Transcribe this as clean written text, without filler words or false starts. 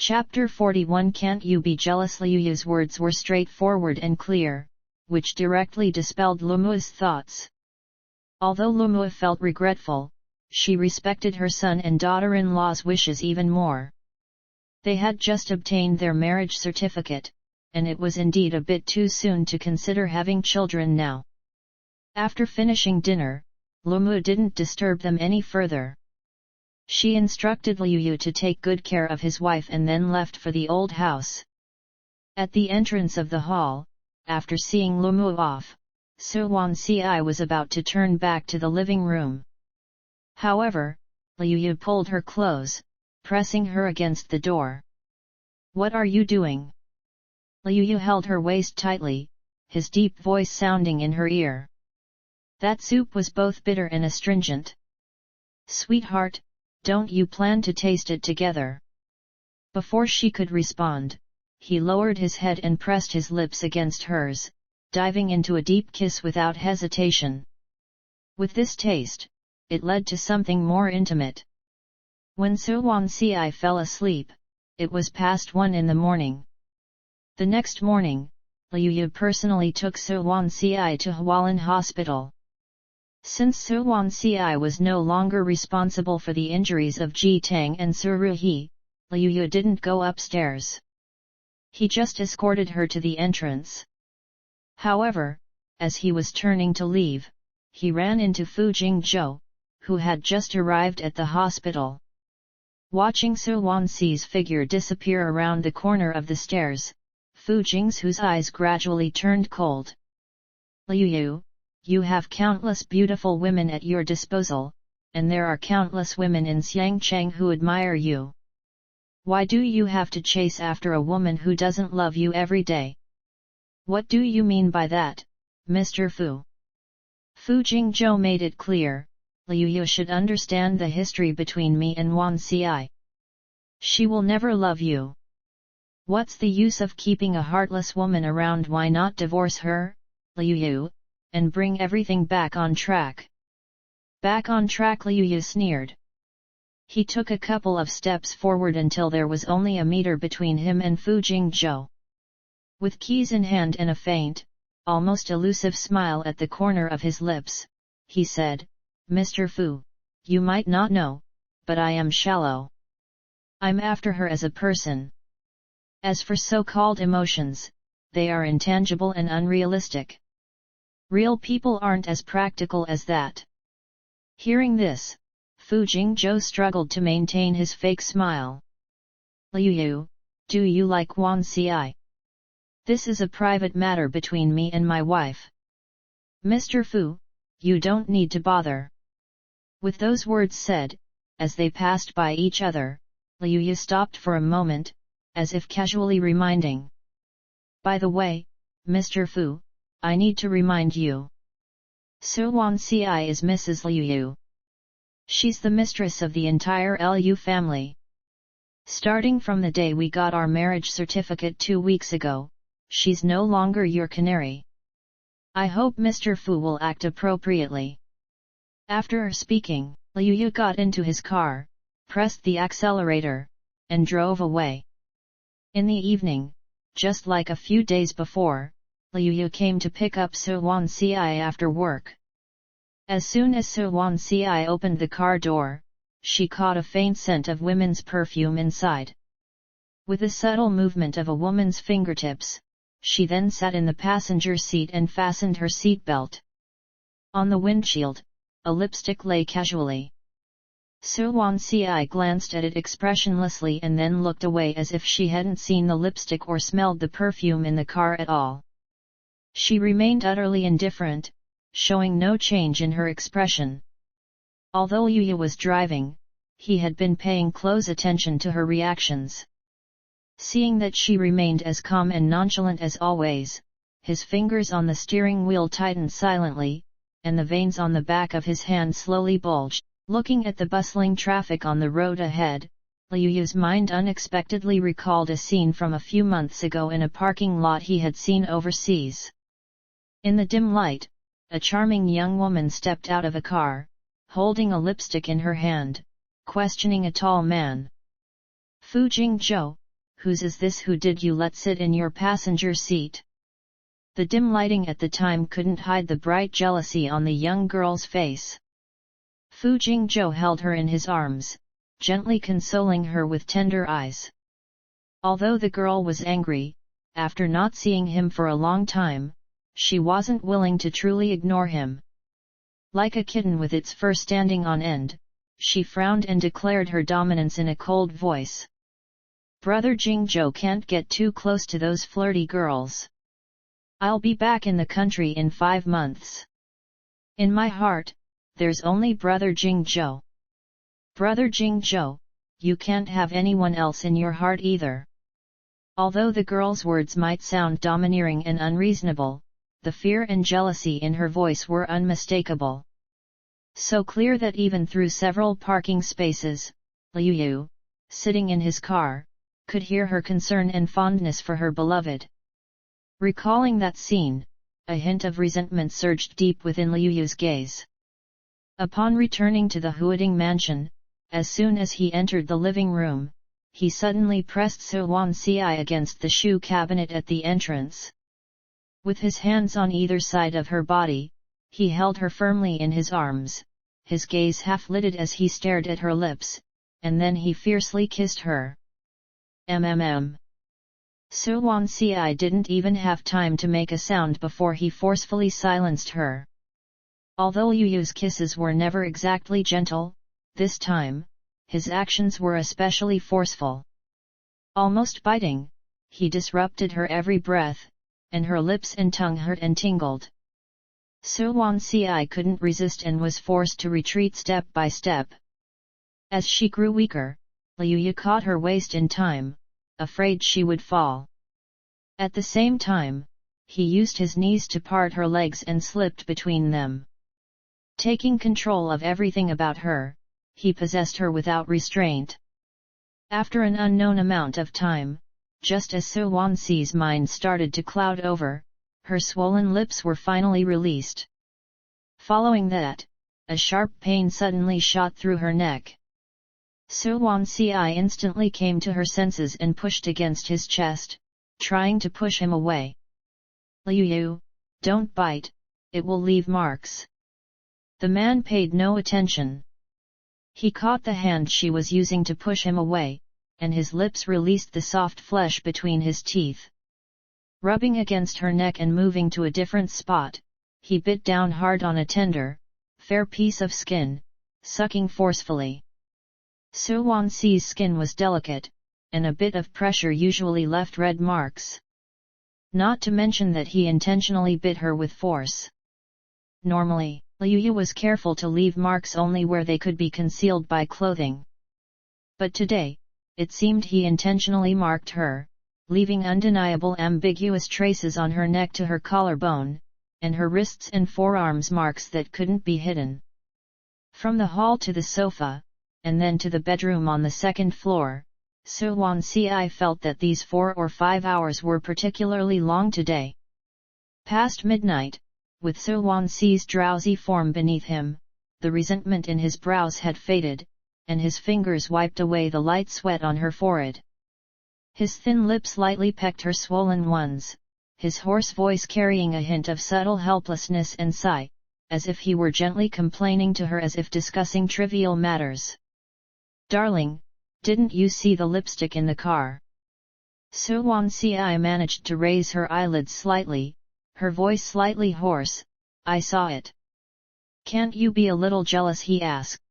Chapter 41 Can't You Be Jealous? Luyu's words were straightforward and clear, which directly dispelled Lumu's thoughts. Although Lumu felt regretful, she respected her son and daughter-in-law's wishes even more. They had just obtained their marriage certificate, and it was indeed a bit too soon to consider having children now. After finishing dinner, Lumu didn't disturb them any further. She instructed Luyu to take good care of his wife and then left for the old house. At the entrance of the hall, after seeing Lumu off, Wan Ci was about to turn back to the living room. However, Luyu pulled her close, pressing her against the door. "What are you doing?" Luyu held her waist tightly, his deep voice sounding in her ear. That soup was both bitter and astringent. "Sweetheart, don't you plan to taste it together?" Before she could respond, he lowered his head and pressed his lips against hers, diving into a deep kiss without hesitation. With this taste, it led to something more intimate. When Wan Ci fell asleep, it was past 1 in the morning. The next morning, Luyu personally took Wan Ci to Hualien Hospital. Since Wan Ci was no longer responsible for the injuries of Ji Tang and Ruhi, Luyu didn't go upstairs. He just escorted her to the entrance. However, as he was turning to leave, he ran into Fu Jingzhou, who had just arrived at the hospital. Watching Wan Ci's figure disappear around the corner of the stairs, Fu Jingzhou's eyes gradually turned cold. "Luyu, you have countless beautiful women at your disposal, and there are countless women in Xiangcheng who admire you. Why do you have to chase after a woman who doesn't love you every day?" "What do you mean by that, Mr. Fu?" Fu Jingzhou made it clear, "Luyu should understand the history between me and Wan Ci. She will never love you. What's the use of keeping a heartless woman around? Why not divorce her, Luyu, and bring everything back on track?" "Back on track?" Luyu sneered. He took a couple of steps forward until there was only a meter between him and Fu Jingzhou. With keys in hand and a faint, almost elusive smile at the corner of his lips, he said, "Mr. Fu, you might not know, but I am shallow. I'm after her as a person. As for so-called emotions, they are intangible and unrealistic. Real people aren't as practical as that." Hearing this, Fu Jingzhou struggled to maintain his fake smile. "Luyu, do you like Wan Ci? This is a private matter between me and my wife. Mr. Fu, you don't need to bother." With those words said, as they passed by each other, Luyu stopped for a moment, as if casually reminding. "By the way, Mr. Fu, I need to remind you. Wan Ci is Mrs. Luyu. She's the mistress of the entire Lu family. Starting from the day we got our marriage certificate 2 weeks ago, she's no longer your canary. I hope Mr. Fu will act appropriately." After speaking, Luyu got into his car, pressed the accelerator, and drove away. In the evening, just like a few days before, Luyu came to pick up Wan Ci after work. As soon as Wan Ci opened the car door, she caught a faint scent of women's perfume inside. With a subtle movement of a woman's fingertips, she then sat in the passenger seat and fastened her seatbelt. On the windshield, a lipstick lay casually. Wan Ci glanced at it expressionlessly and then looked away as if she hadn't seen the lipstick or smelled the perfume in the car at all. She remained utterly indifferent, showing no change in her expression. Although Luyu was driving, he had been paying close attention to her reactions. Seeing that she remained as calm and nonchalant as always, his fingers on the steering wheel tightened silently, and the veins on the back of his hand slowly bulged. Looking at the bustling traffic on the road ahead, Luyu's mind unexpectedly recalled a scene from a few months ago in a parking lot he had seen overseas. In the dim light, a charming young woman stepped out of a car, holding a lipstick in her hand, questioning a tall man. "Fu Jingzhou, whose is this? Who did you let sit in your passenger seat? The dim lighting at the time couldn't hide the bright jealousy on the young girl's face. Fu Jingzhou held her in his arms, gently consoling her with tender eyes. Although the girl was angry, after not seeing him for a long time, she wasn't willing to truly ignore him. Like a kitten with its fur standing on end, she frowned and declared her dominance in a cold voice. Brother Jingzhou can't get too close to those flirty girls. I'll be back in the country in 5 months. In my heart, there's only Brother Jingzhou. Brother Jingzhou, you can't have anyone else in your heart either. Although the girl's words might sound domineering and unreasonable, the fear and jealousy in her voice were unmistakable. So clear that even through several parking spaces, Luyu, sitting in his car, could hear her concern and fondness for her beloved. Recalling that scene, a hint of resentment surged deep within Luyu's gaze. Upon returning to the Huading mansion, as soon as he entered the living room, he suddenly pressed Wan Ci against the shoe cabinet at the entrance. With his hands on either side of her body, he held her firmly in his arms, his gaze half-lidded as he stared at her lips, and then he fiercely kissed her. Wan Ci didn't even have time to make a sound before he forcefully silenced her. Although Luyu's kisses were never exactly gentle, this time, his actions were especially forceful. Almost biting, he disrupted her every breath, and her lips and tongue hurt and tingled. Wan Ci couldn't resist and was forced to retreat step by step. As she grew weaker, Luyu caught her waist in time, afraid she would fall. At the same time, he used his knees to part her legs and slipped between them. Taking control of everything about her, he possessed her without restraint. After an unknown amount of time, just as Wan Ci's mind started to cloud over, her swollen lips were finally released. Following that, a sharp pain suddenly shot through her neck. Wan Ci instantly came to her senses and pushed against his chest, trying to push him away. Luyu, don't bite, it will leave marks. The man paid no attention. He caught the hand she was using to push him away, and his lips released the soft flesh between his teeth. Rubbing against her neck and moving to a different spot, he bit down hard on a tender, fair piece of skin, sucking forcefully. Wan Ci's skin was delicate, and a bit of pressure usually left red marks. Not to mention that he intentionally bit her with force. Normally, Luyu was careful to leave marks only where they could be concealed by clothing. But today, it seemed he intentionally marked her, leaving undeniable ambiguous traces on her neck to her collarbone, and her wrists and forearms, marks that couldn't be hidden. From the hall to the sofa, and then to the bedroom on the second floor, Wan Ci felt that these 4 or 5 hours were particularly long today. Past midnight, with Wan Ci's drowsy form beneath him, the resentment in his brows had faded, and his fingers wiped away the light sweat on her forehead. His thin lips lightly pecked her swollen ones, his hoarse voice carrying a hint of subtle helplessness and sigh, as if he were gently complaining to her, as if discussing trivial matters. "Darling, didn't you see the lipstick in the car?" Wan Ci managed to raise her eyelids slightly, her voice slightly hoarse. "I saw it." "Can't you be a little jealous?" he asked.